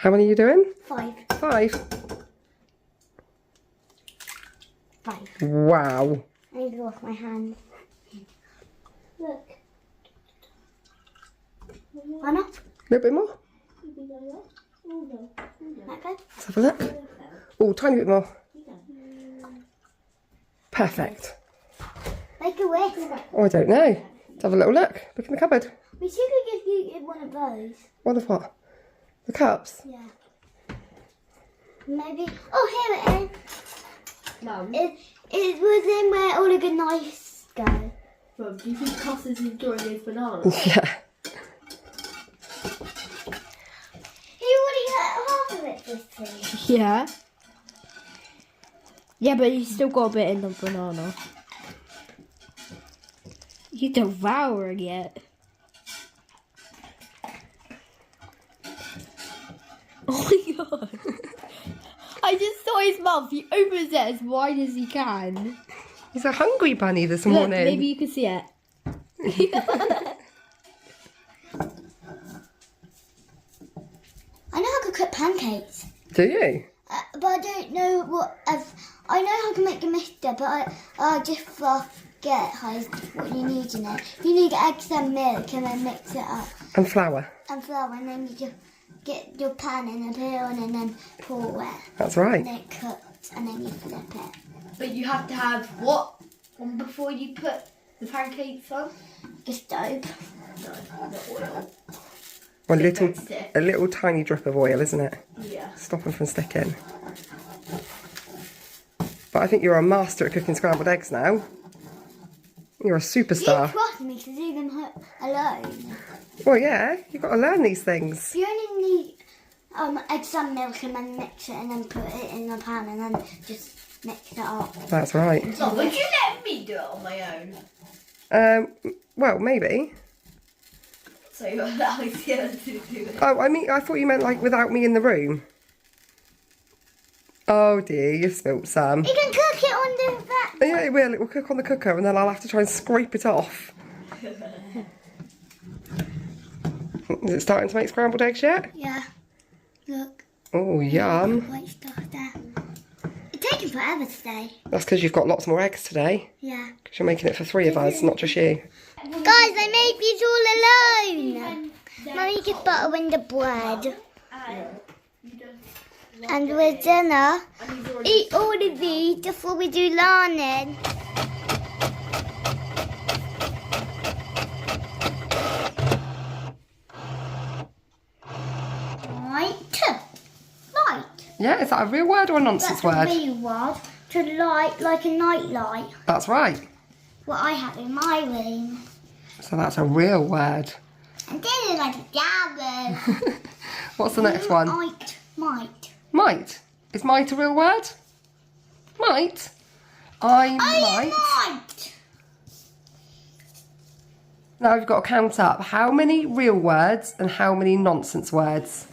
How many are you doing? 5. 5? 5. Wow. I need to wash my hands. Look. Anna? A little bit more? That good? Let's have a look. Oh, tiny bit more. Perfect. Make a wish. Oh, I don't know. Let's have a little look. Look in the cupboard. We should have just used one of those. One of what? The cups? Yeah. Maybe. Oh, here it is. Mum, It was in where all the good knives go. Mum, do you think Cuss is enjoying his bananas? Yeah. He already had half of it this time. Yeah. Yeah, but he's still got a bit in the banana. He's devouring it. Oh my god. I just saw his mouth. He opens it as wide as he can. He's a hungry bunny this Look, morning. maybe you can see it. I know how to cook pancakes. Do you? But I don't know what. I know how to make a mixture, but I just forget what you need in it. You need eggs and milk, and then mix it up. And flour. And flour, and then you just get your pan in and put it on, and then pour it. That's right. And it cooks, and then you flip it. But you have to have what on before you put the pancakes on? The stove. No, not oil. One Stick, little, stick. a little tiny drip of oil, isn't it? Yeah. Stop them from sticking. But I think you're a master at cooking scrambled eggs now. You're a You superstar. trust me to do them alone. Well, yeah, you've got to learn these things. You only need eggs and milk, and then mix it, and then put it in the pan, and then just mix it up. That's right. Mum, would you let me do it on my own? Well, maybe. So you're allowing Sienna to do it. Oh, I mean, I thought you meant like without me in the room. Oh dear, you've spilt some. You can cook it on the back. Yeah, it will. It will cook on the cooker, and then I'll have to try and scrape it off. Is it starting to make scrambled eggs yet? Yeah. Look. Oh, yum. White stuff there. It's taking forever today. That's because you've got lots more eggs today. Yeah. Because you're making it for 3 of us, not just you. Guys, I made these all alone. Mummy just butter in the bread. And with dinner, eat all of these before we do learning. Light. Light. Yeah, is that a real word or a nonsense That's word? a real word. To light like a night light. That's right. What I have in my room. So that's a real word. And then it's like a gabbard. What's the next one? Might. Might. Is might a real word? Might? I might. Might. Now we've got to count up how many real words and how many nonsense words.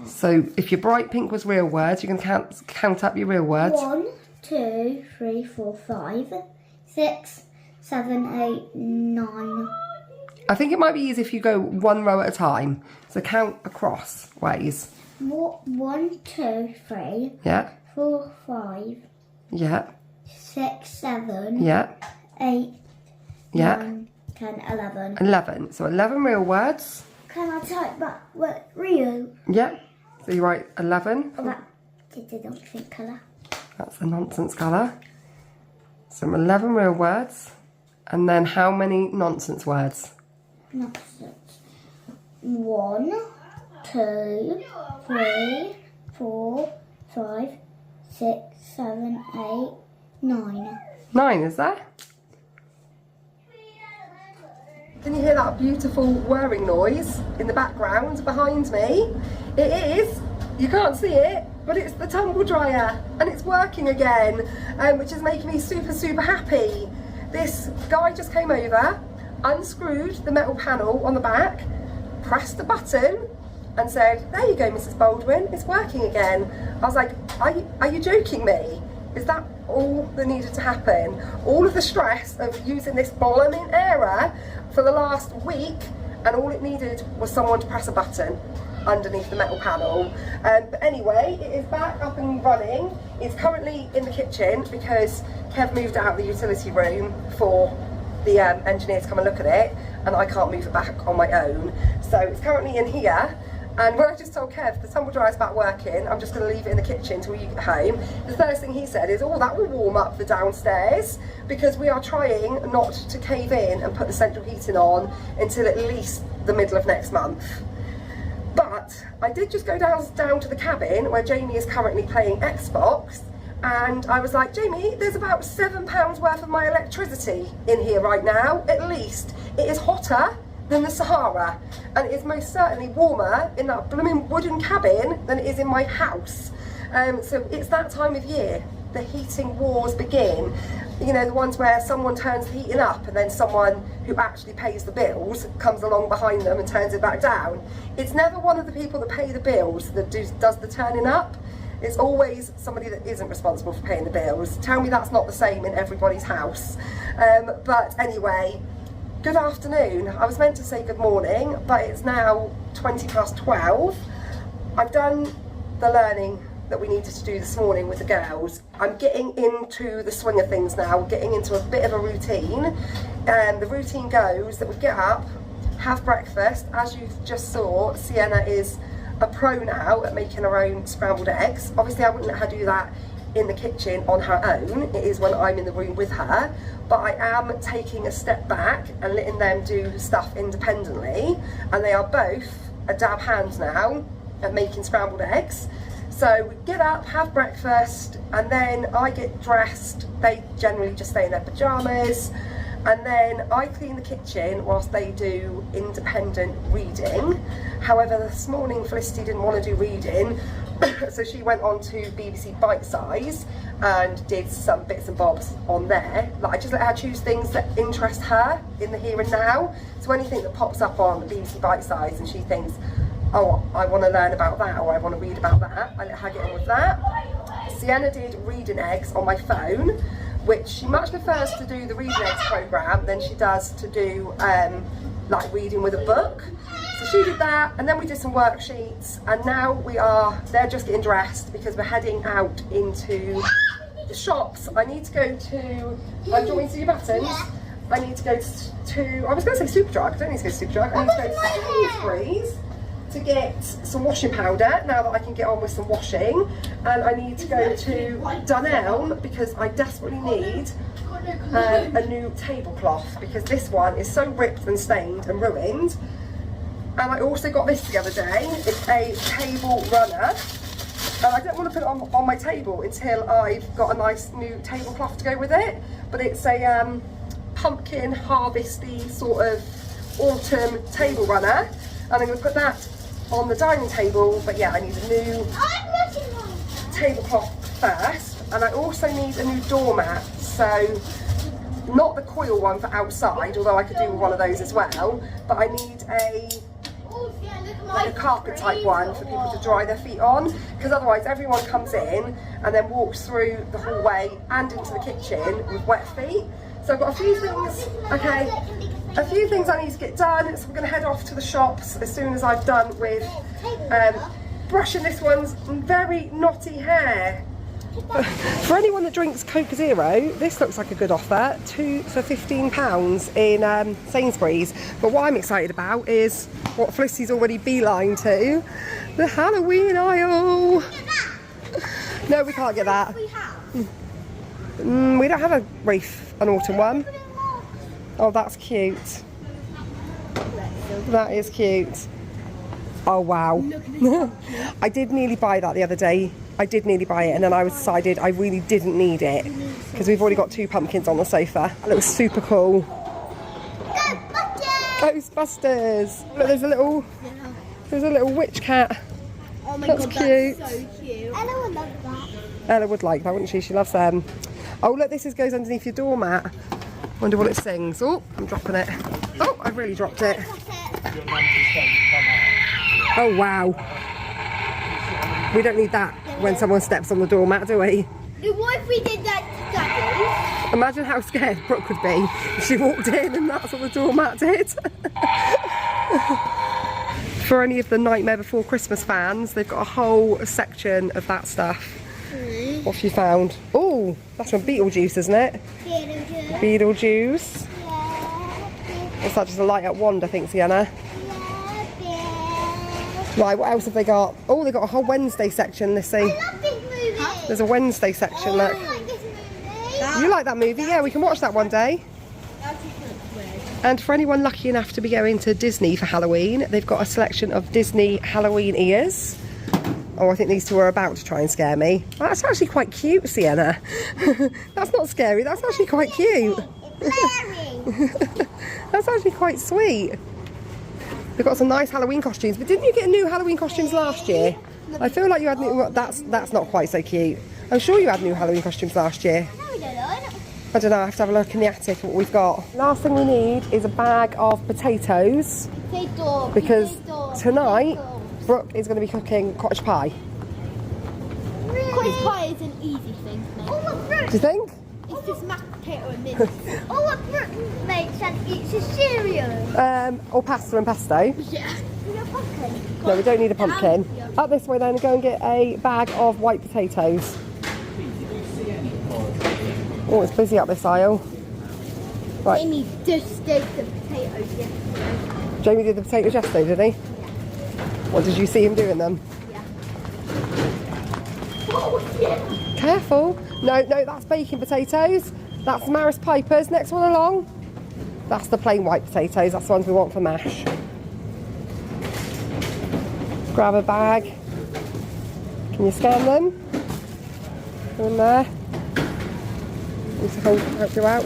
So if your bright pink was real words, you can count up your real words. 1, 2, 3, 4, 5, 6, 7, 8, 9. I think it might be easy if you go one row at a time. So count across ways. 1, 2, 3, Yeah, 4, 5, yeah, 6, 7, yeah, 8, yeah. 9, 10, 11. 11. So 11 real words. Can I type that word real? Yeah. So you write 11. Oh, that didn't think colour. That's the nonsense colour. So 11 real words. And then how many nonsense words? Nonsense. 1, 2, 3, 4, 5, 6, 7, 8, 9. 9, is there? Can you hear that beautiful whirring noise in the background behind me? It is. You can't see it, but it's the tumble dryer and it's working again, which is making me super, super happy. This guy just came over, unscrewed the metal panel on the back, pressed the button and said, "There you go, Mrs. Baldwin, it's working again." I was like, are you joking me? Is that all that needed to happen? All of the stress of using this blooming error for the last week, and all it needed was someone to press a button. underneath the metal panel. But anyway, it is back up and running. It's currently in the kitchen because Kev moved out of the utility room for the engineer to come and look at it, and I can't move it back on my own. So it's currently in here. And when I just told Kev the tumble dryer's back working, I'm just going to leave it in the kitchen until you get home, the first thing he said is, oh, that will warm up the downstairs, because we are trying not to cave in and put the central heating on until at least the middle of next month. But I did just go down to the cabin where Jamie is currently playing Xbox, and I was like, Jamie, there's about £7 worth of my electricity in here right now, at least. It is hotter than the Sahara, and it is most certainly warmer in that blooming wooden cabin than it is in my house. So it's that time of year the heating wars begin. You know, the ones where someone turns the heating up and then someone who actually pays the bills comes along behind them and turns it back down. It's never one of the people that pay the bills that does the turning up. It's always somebody that isn't responsible for paying the bills. Tell me that's not the same in everybody's house. But anyway, good afternoon. I was meant to say good morning, but it's now 12:20. I've done the learning that we needed to do this morning with the girls. I'm getting into the swing of things now, getting into a bit of a routine. The routine goes that we get up, have breakfast. As you just saw, Sienna is a pro now at making her own scrambled eggs. Obviously I wouldn't let her do that in the kitchen on her own. It is when I'm in the room with her, but I am taking a step back and letting them do stuff independently, and they are both a dab hand now at making scrambled eggs. So we get up, have breakfast, and then I get dressed. They generally just stay in their pyjamas, and then I clean the kitchen whilst they do independent reading. However, this morning Felicity didn't want to do reading, so she went on to BBC Bite Size and did some bits and bobs on there. Like, I just let her choose things that interest her in the here and now. So anything that pops up on BBC Bite Size and she thinks, oh, I want to learn about that, or I want to read about that, I let her get on with that. Sienna did reading eggs on my phone, which she much prefers to do the reading eggs programme than she does to do like reading with a book. So she did that, and then we did some worksheets, and now they're just getting dressed because we're heading out into the shops. I need to go to, do you want me to see your buttons? I need to go to, I was going to say Superdrug, I don't need to go to Superdrug, I need to go to Sainsbury's to get some washing powder now that I can get on with some washing, and I need to go to Dunelm because I desperately need a new tablecloth because this one is so ripped and stained and ruined. And I also got this the other day. It's a table runner, and I don't want to put it on my table until I've got a nice new tablecloth to go with it, but it's a pumpkin harvesty sort of autumn table runner, and I'm going to put that on the dining table. But yeah, I need a new tablecloth first, and I also need a new doormat. So not the coil one for outside, although I could do with one of those as well, but I need like a carpet type one for people to dry their feet on, because otherwise everyone comes in and then walks through the hallway and into the kitchen with wet feet. So I've got a few things, a few things I need to get done, so we're going to head off to the shops as soon as I've done with brushing this one's very knotty hair. For anyone that drinks Coke Zero, this looks like a good offer, 2 for £15 in Sainsbury's. But what I'm excited about is what Felicity's already beeline to, the Halloween aisle. No, we can't get that. We don't have a wreath, an autumn one. Oh, that's cute. That is cute. Oh wow. I did nearly buy that the other day. I did nearly buy it, and then I decided I really didn't need it because we've already got 2 pumpkins on the sofa. That looks super cool. Ghostbusters! Look, there's a little witch cat. Oh my That's god, cute. that's so cute. Ella would love that. Ella would like that, wouldn't she? She loves them. Oh look, this goes underneath your doormat. Wonder what it sings. Oh, I'm dropping it. Oh, I've really dropped it. Oh wow. We don't need that when someone steps on the doormat, do we? What if we did that to Daddy? Imagine how scared Brooke would be if she walked in and that's what the doormat did. For any of the Nightmare Before Christmas fans, they've got a whole section of that stuff. What have you found? Oh, that's from Beetlejuice, isn't it? Beetlejuice. What's that, just a light up wand, I think, Sienna? Right, what else have they got? Oh, they've got a whole Wednesday section, Lissy. I love this movie. There's a Wednesday section, look. I like this movie. You like that movie? Yeah, we can watch that one day. And for anyone lucky enough to be going to Disney for Halloween, they've got a selection of Disney Halloween ears. Oh, I think these two are about to try and scare me. Oh, that's actually quite cute, Sienna. That's not scary, that's actually quite cute. That's actually quite sweet. They've got some nice Halloween costumes, but didn't you get new Halloween costumes last year? I feel like you had new, well, that's not quite so cute. I'm sure you had new Halloween costumes last year. No, we don't know. I don't know, I have to have a look in the attic at what we've got. Last thing we need is a bag of potatoes, because tonight Brooke is going to be cooking cottage pie. Cottage pie is an easy thing to make. Oh, what Brooke? Do you think? It's just mashed potato and mince. Oh, what Brooke makes and eats a cereal. Or pasta and pesto. Yeah. With a pumpkin. No, we don't need a pumpkin. Up this way then and go and get a bag of white potatoes. Oh, it's busy up this aisle. Right. Amy just did the potatoes yesterday. Jamie did the potatoes yesterday, did he? What, did you see him doing them? Yeah. Oh, yeah. Careful. No, that's baking potatoes. That's Maris Piper's. Next one along. That's the plain white potatoes. That's the ones we want for mash. Grab a bag. Can you scan them? Go in there. Need to help you out.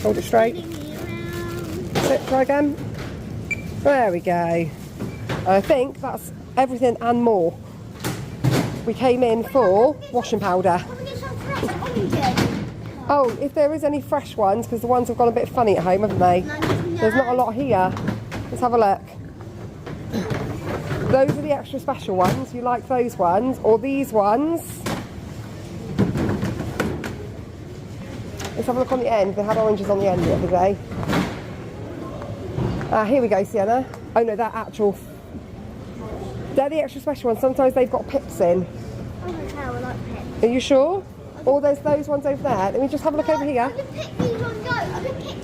Hold it straight. Sit, try again. There we go. I think that's everything and more. We came in for washing powder. Can we get some fresh onions? Oh, if there is any fresh ones, because the ones have gone a bit funny at home, haven't they? There's not a lot here. Let's have a look. Those are the extra special ones. You like those ones? Or these ones? Let's have a look on the end. They had oranges on the end the other day. Here we go, Sienna. Oh no, they're actual. They're the extra special ones. Sometimes they've got pips in. Oh, I like pips. Are you sure? Or there's those ones over there. Let me just have a look over here. I can pick these ones out. I can pick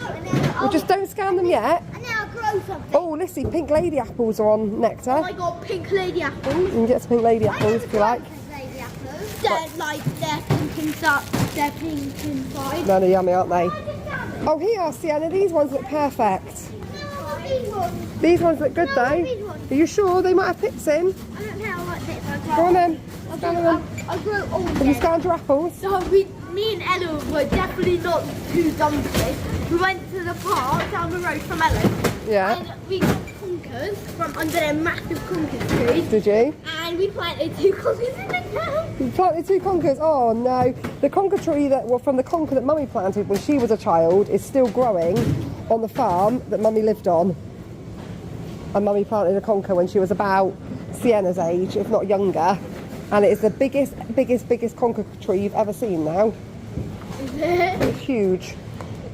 out and then Well, just don't scan them yet. and then I'll grow something. Oh, Lissy, pink lady apples are on nectar. I got pink lady apples. You can get some pink lady apples if you like. Lady apples. They're pink inside. They're pink inside. No, they're yummy, aren't they? I just found them. Oh, here, Sienna, these ones look perfect. No, I want these ones. These ones look good No, though. these ones. Are you sure they might have pips in? I don't care what bits I Go on then. Scan them. I grew all Have you them. scanned your apples? So me and Ella were definitely not too dumb for this. We went to the park down the road from Ella's. Yeah. And we got conkers from under their massive conker trees. Did you? And we planted 2 conkers in the ground. You planted 2 conkers. Oh no. The conker tree from the conker that Mummy planted when she was a child is still growing on the farm that Mummy lived on. And Mummy planted a conker when she was about Sienna's age, if not younger. And it is the biggest conker tree you've ever seen now. It's huge.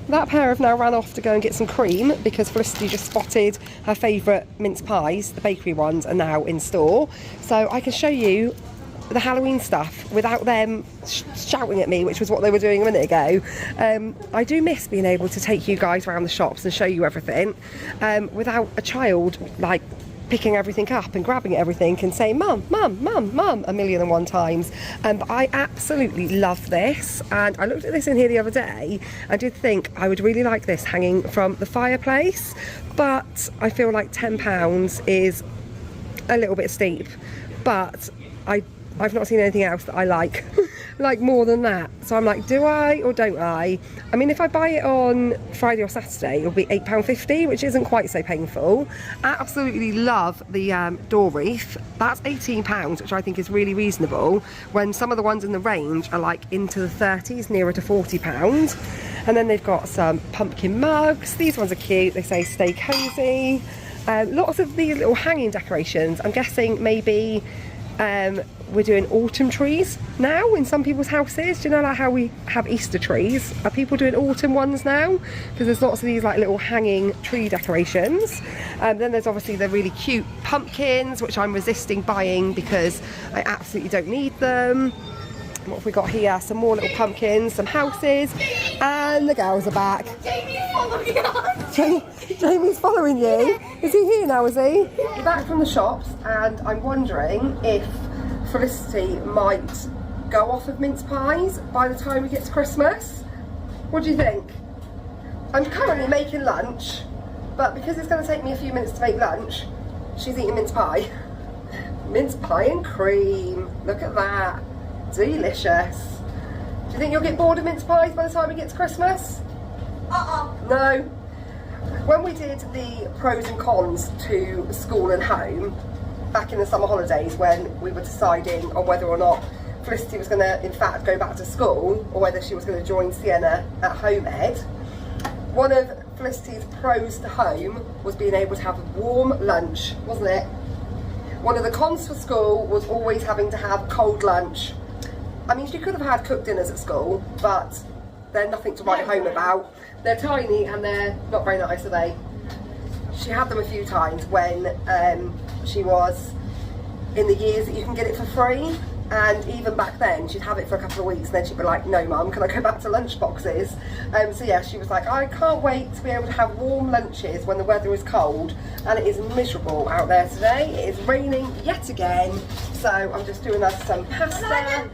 That pair have now ran off to go and get some cream because Felicity just spotted her favourite mince pies, the bakery ones, are now in store. So I can show you the Halloween stuff without them shouting at me, which was what they were doing a minute ago. I do miss being able to take you guys around the shops and show you everything without a child like picking everything up and grabbing everything and saying mum, mum, mum, mum 1,000,001 times. But I absolutely love this, and I looked at this in here the other day. I did think I would really like this hanging from the fireplace, but I feel like £10 is a little bit steep. But I've not seen anything else that I like more than that. So I'm like, do I or don't I? I mean, if I buy it on Friday or Saturday, it'll be £8.50, which isn't quite so painful. I absolutely love the door wreath. That's £18, which I think is really reasonable, when some of the ones in the range are like into the 30s, nearer to £40. And then they've got some pumpkin mugs. These ones are cute. They say stay cozy. Lots of these little hanging decorations. I'm guessing maybe we're doing autumn trees now in some people's houses. Do you know like how we have Easter trees? Are people doing autumn ones now? Because there's lots of these like little hanging tree decorations. Then there's obviously the really cute pumpkins, which I'm resisting buying because I absolutely don't need them. What have we got here? Some more little pumpkins, some houses, and the girls are back. Jamie's following us. Jamie's following you? Is he here now, is he? We're back from the shops and I'm wondering if Felicity might go off of mince pies by the time we get to Christmas. What do you think? I'm currently making lunch, but because it's going to take me a few minutes to make lunch, she's eating mince pie. Mince pie and cream. Look at that. Delicious. Do you think you'll get bored of mince pies by the time we get to Christmas? No. When we did the pros and cons to school and home back in the summer holidays, when we were deciding on whether or not Felicity was going to in fact go back to school or whether she was going to join Sienna at home ed, one of Felicity's pros to home was being able to have a warm lunch, wasn't it? One of the cons for school was always having to have cold lunch. I mean, she could have had cooked dinners at school, but they're nothing to write home about. They're tiny and they're not very nice, are they? She had them a few times when she was in the years that you can get it for free, and even back then she'd have it for a couple of weeks and then she'd be like, no mum, can I go back to lunch boxes? So yeah, she was like, I can't wait to be able to have warm lunches when the weather is cold, and it is miserable out there today. It is raining yet again, so I'm just doing us some pasta.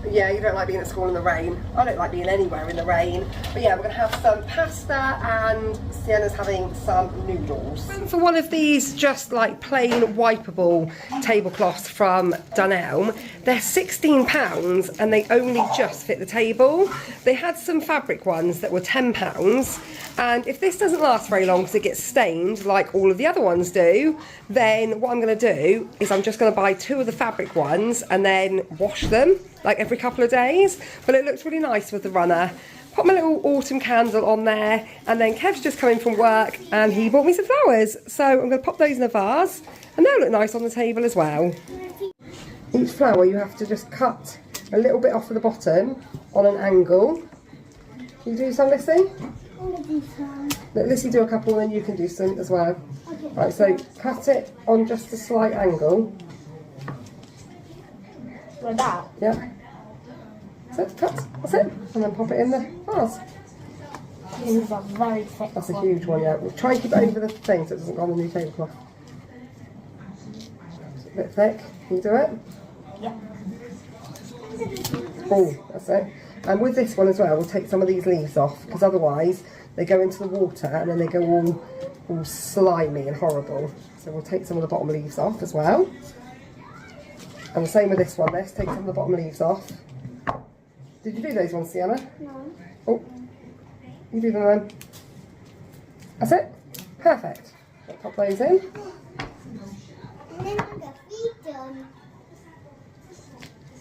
Yeah, you don't like being at school in the rain. I don't like being anywhere in the rain. But yeah, we're going to have some pasta and Sienna's having some noodles. For one of these just like plain wipeable tablecloths from Dunelm, they're £16 and they only just fit the table. They had some fabric ones that were £10, and if this doesn't last very long because it gets stained like all of the other ones do, then what I'm going to do is I'm just going to buy 2 of the fabric ones and then wash them like every couple of days. But it looks really nice with the runner. Put my little autumn candle on there, and then Kev's just come in from work and he bought me some flowers, so I'm going to pop those in a vase and they'll look nice on the table as well. Each flower you have to just cut a little bit off of the bottom on an angle. Can you do some, Lissy? I'm gonna do some. Let Lissy do a couple and then you can do some as well. Okay. Right, so cut it on just a slight angle. Like that? Yeah. That's it, cut. That's it. And then pop it in the vase. These are very thick. That's a huge one, yeah. We'll try and keep it over the thing so it doesn't go on the new tablecloth. It's a bit thick. Can you do it? Yeah. Oh, that's it. And with this one as well, we'll take some of these leaves off, because otherwise they go into the water and then they go all slimy and horrible. So we'll take some of the bottom leaves off as well. And the same with this one. Let's take some of the bottom leaves off. Did you do those ones, Sienna? No. Oh, you do them then. That's it. Perfect. I'll pop those in. And then I'm gonna feed them.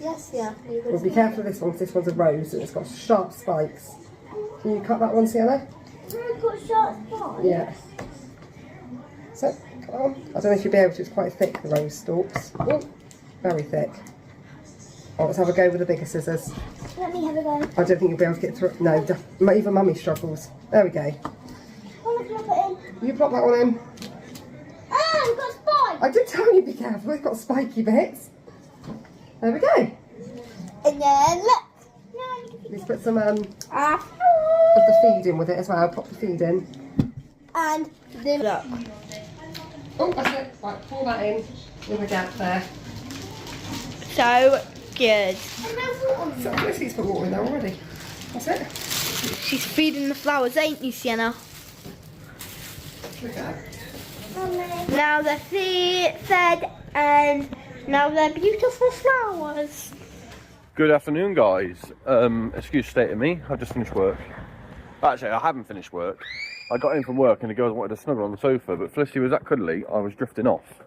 Yes, yeah. Well, be careful of this one, because this one's a rose and it's got sharp spikes. Can you cut that one, Sienna? I've got sharp spots. Yeah. So, cut that one. I don't know if you'll be able to, it's quite thick, the rose stalks. Oh, very thick. Oh, let's have a go with the bigger scissors. Let me have a go. I don't think you'll be able to get through it. No, even Mummy struggles. There we go. I'm gonna plop it in. You plop that one in. Ah, I've got spikes. I did tell you be careful, it's got spiky bits. There we go. And then look. No, Let's put some of the feed in with it as well. Pop the feed in. and then Look. Oh, that's it. Right, pour that in with a gap there. So good. So Felicity's put water in there already. That's it. She's feeding the flowers, ain't you, Sienna? Look at her. Now they're fed and now they're beautiful flowers. Good afternoon, guys. Excuse state of me, I've just finished work. Actually, I haven't finished work. I got in from work and the girls wanted to snuggle on the sofa, but Felicity was that cuddly, I was drifting off.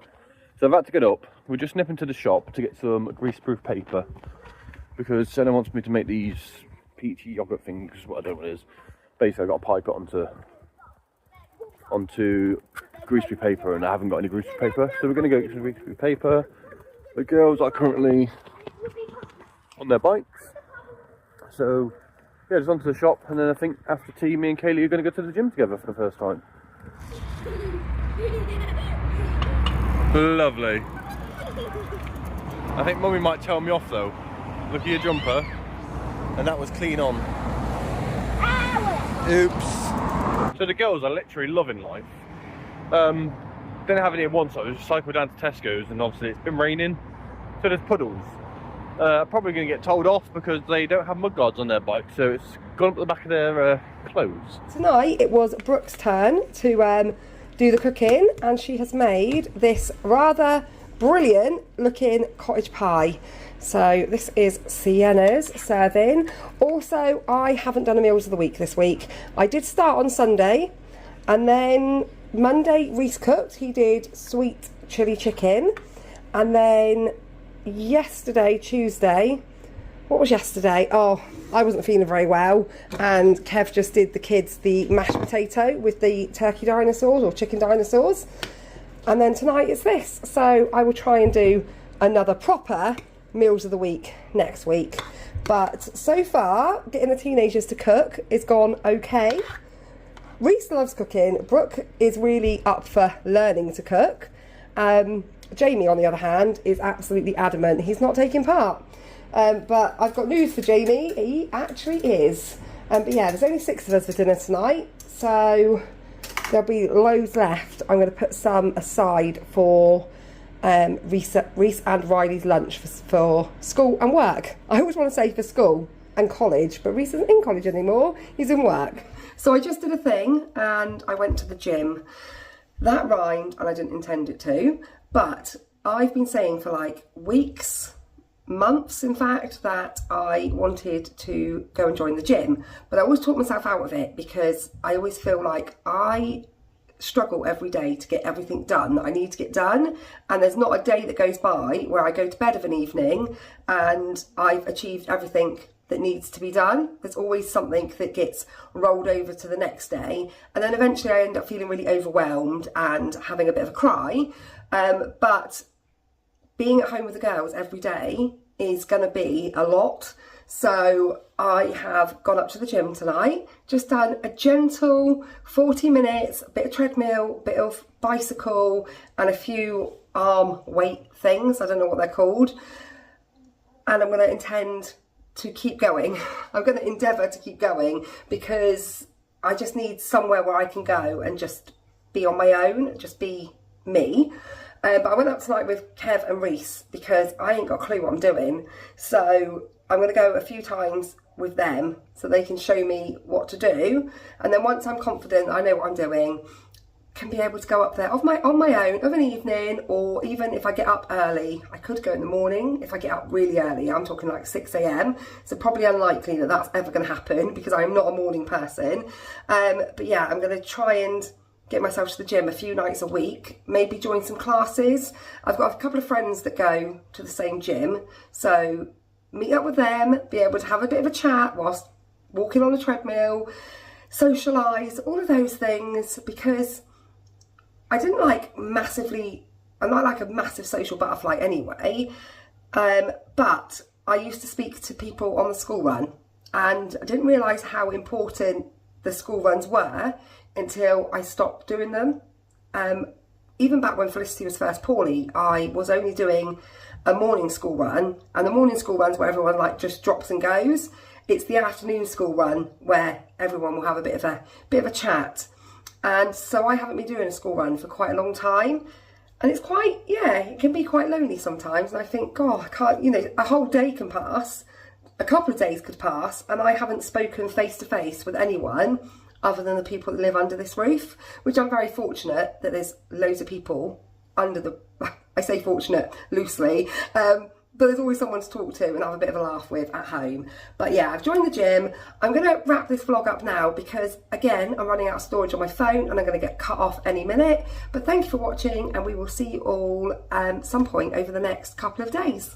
So I've had to get up. We're just nipping to the shop to get some greaseproof paper, because Senna wants me to make these peachy yogurt things, what I don't know what it is. Basically, I've got to pipe it onto greaseproof paper, and I haven't got any greaseproof paper, so we're going to go get some greaseproof paper. The girls are currently on their bikes, so yeah, just onto the shop, and then I think after tea, me and Kaylee are going to go to the gym together for the first time. Lovely. I think Mummy might tell me off though. Look at your jumper, and that was clean on. Oops. So the girls are literally loving life. Didn't have any at once, so I just cycled down to Tesco's, and obviously it's been raining, so there's puddles. Probably going to get told off because they don't have mud guards on their bike, so it's gone up the back of their clothes. Tonight it was Brooke's turn to do the cooking, and she has made this rather brilliant looking cottage pie. So this is Sienna's serving. Also, I haven't done a meals of the week this week. I did start on Sunday, and then Monday Reese cooked. He did sweet chili chicken, and then yesterday, Tuesday, what was yesterday? Oh, I wasn't feeling very well, and Kev just did the kids the mashed potato with the turkey dinosaurs or chicken dinosaurs, and then tonight it's this. So I will try and do another proper meals of the week next week, but so far getting the teenagers to cook is gone okay. Reese loves cooking. Brooke is really up for learning to cook. Jamie, on the other hand, is absolutely adamant he's not taking part. But I've got news for Jamie, he actually is. But yeah, there's only 6 of us for dinner tonight, so there'll be loads left. I'm going to put some aside for Reese and Riley's lunch for school and work. I always want to say for school and college, but Reese isn't in college anymore, he's in work. So I just did a thing and I went to the gym. That rhymed and I didn't intend it to, but I've been saying for like weeks, months in fact, that I wanted to go and join the gym, but I always talk myself out of it because I always feel like I struggle every day to get everything done that I need to get done, and there's not a day that goes by where I go to bed of an evening and I've achieved everything that needs to be done. There's always something that gets rolled over to the next day, and then eventually I end up feeling really overwhelmed and having a bit of a cry. But being at home with the girls every day is going to be a lot. So I have gone up to the gym tonight, just done a gentle 40 minutes, a bit of treadmill, a bit of bicycle, and a few arm weight things. I don't know what they're called. And I'm going to intend to keep going. I'm going to endeavour to keep going because I just need somewhere where I can go and just be on my own, just be me. But I went up tonight with Kev and Reese because I ain't got a clue what I'm doing. So I'm going to go a few times with them so they can show me what to do. And then once I'm confident I know what I'm doing, can be able to go up there on my own of an evening, or even if I get up early. I could go in the morning if I get up really early. I'm talking like 6 a.m. So probably unlikely that that's ever going to happen because I'm not a morning person. But yeah, I'm going to try and get myself to the gym a few nights a week, maybe join some classes. I've got a couple of friends that go to the same gym, so meet up with them, be able to have a bit of a chat whilst walking on a treadmill, socialise, all of those things, because I didn't I'm not like a massive social butterfly anyway, but I used to speak to people on the school run, and I didn't realise how important the school runs were until I stopped doing them. Even back when Felicity was first poorly, I was only doing a morning school run, and the morning school runs where everyone just drops and goes. It's the afternoon school run where everyone will have a bit of a chat. And so I haven't been doing a school run for quite a long time, and it's it can be quite lonely sometimes. And I think, God, I can't, a whole day can pass, a couple of days could pass, and I haven't spoken face to face with anyone other than the people that live under this roof, which I'm very fortunate that there's loads of people under the, I say fortunate loosely, but there's always someone to talk to and have a bit of a laugh with at home. But yeah, I've joined the gym. I'm going to wrap this vlog up now because, again, I'm running out of storage on my phone and I'm going to get cut off any minute. But thank you for watching, and we will see you all some point over the next couple of days.